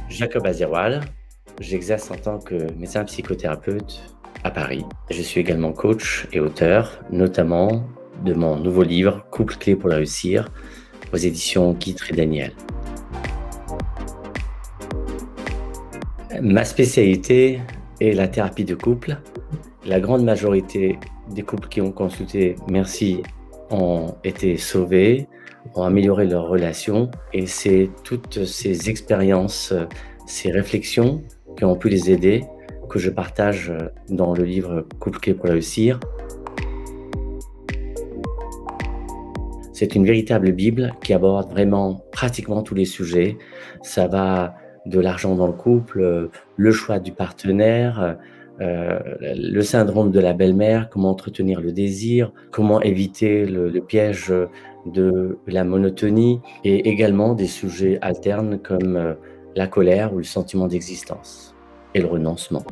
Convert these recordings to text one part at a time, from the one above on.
Jacob Aziroual, j'exerce en tant que médecin psychothérapeute à Paris. Je suis également coach et auteur, notamment de mon nouveau livre Couple clé pour le réussir aux éditions Guîtres et Daniel. Ma spécialité est la thérapie de couple. La grande majorité des couples qui ont consulté, merci, ont été sauvés, ont amélioré leur relation et c'est toutes ces expériences, ces réflexions qui ont pu les aider que je partage dans le livre Couple clé pour réussir. C'est une véritable Bible qui aborde vraiment pratiquement tous les sujets. Ça va de l'argent dans le couple, le choix du partenaire, le syndrome de la belle-mère, comment entretenir le désir, comment éviter le piège de la monotonie et également des sujets alternes comme la colère ou le sentiment d'existence et le renoncement.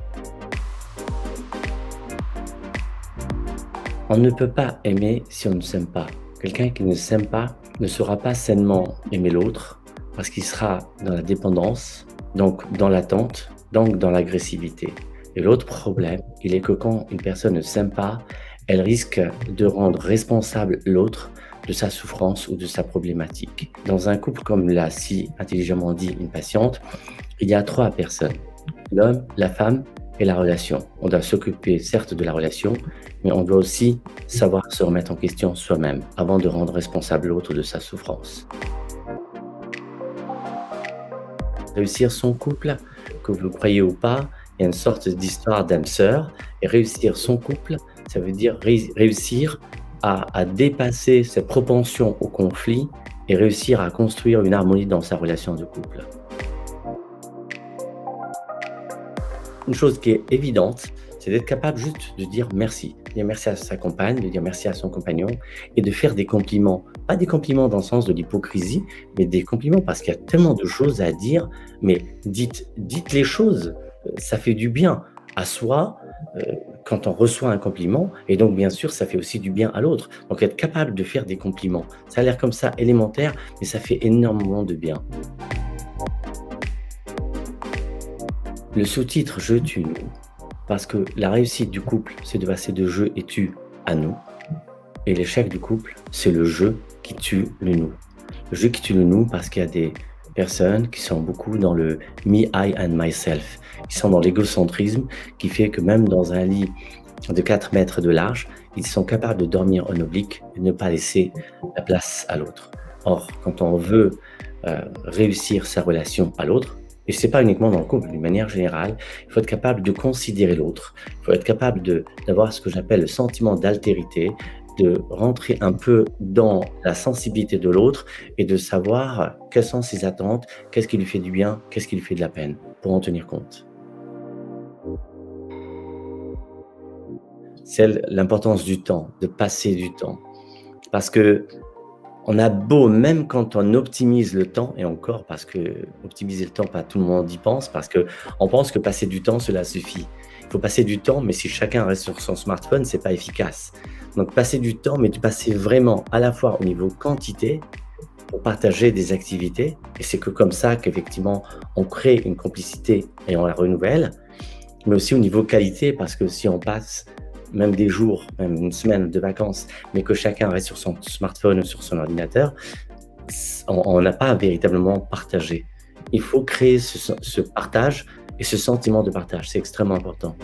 On ne peut pas aimer si on ne s'aime pas. Quelqu'un qui ne s'aime pas ne saura pas sainement aimer l'autre parce qu'il sera dans la dépendance, donc dans l'attente, donc dans l'agressivité. Et l'autre problème, il est que quand une personne ne s'aime pas, elle risque de rendre responsable l'autre de sa souffrance ou de sa problématique. Dans un couple, comme l'a si intelligemment dit une patiente, il y a 3 personnes: l'homme, la femme et la relation. On doit s'occuper certes de la relation, mais on doit aussi savoir se remettre en question soi-même avant de rendre responsable l'autre de sa souffrance. Réussir son couple, que vous le croyez ou pas, il y a une sorte d'histoire d'âme sœur. Et réussir son couple, ça veut dire réussir à dépasser cette propension au conflit et réussir à construire une harmonie dans sa relation de couple. Une chose qui est évidente, c'est d'être capable juste de dire merci. De dire merci à sa compagne, de dire merci à son compagnon et de faire des compliments. Pas des compliments dans le sens de l'hypocrisie, mais des compliments parce qu'il y a tellement de choses à dire. Mais dites les choses, ça fait du bien à soi quand on reçoit un compliment et donc bien sûr ça fait aussi du bien à l'autre. Donc être capable de faire des compliments, ça a l'air comme ça élémentaire, mais ça fait énormément de bien. Le sous-titre «Je tue nous», parce que la réussite du couple, c'est de passer de «je» et «tu» à «nous» et l'échec du couple, c'est le «je» qui tue le «nous». Le «je» qui tue le «nous» parce qu'il y a des personnes qui sont beaucoup dans le «me, I and myself». Ils sont dans l'égocentrisme qui fait que même dans un lit de 4 mètres de large, ils sont capables de dormir en oblique et ne pas laisser la place à l'autre. Or, quand on veut réussir sa relation à l'autre, et c'est pas uniquement dans le couple, d'une manière générale, il faut être capable de considérer l'autre. Il faut être capable d'avoir ce que j'appelle le sentiment d'altérité, de rentrer un peu dans la sensibilité de l'autre et de savoir quelles sont ses attentes, qu'est-ce qui lui fait du bien, qu'est-ce qui lui fait de la peine, pour en tenir compte. C'est l'importance du temps, de passer du temps. Parce que on a beau, même quand on optimise le temps, et encore parce que optimiser le temps, pas tout le monde y pense, parce que on pense que passer du temps, cela suffit. Il faut passer du temps, mais si chacun reste sur son smartphone, c'est pas efficace. Donc passer du temps, mais de passer vraiment à la fois au niveau quantité, pour partager des activités, et c'est que comme ça qu'effectivement on crée une complicité et on la renouvelle, mais aussi au niveau qualité, parce que si on passe même des jours, même une semaine de vacances, mais que chacun reste sur son smartphone ou sur son ordinateur, on n'a pas véritablement partagé. Il faut créer ce partage et ce sentiment de partage, c'est extrêmement important.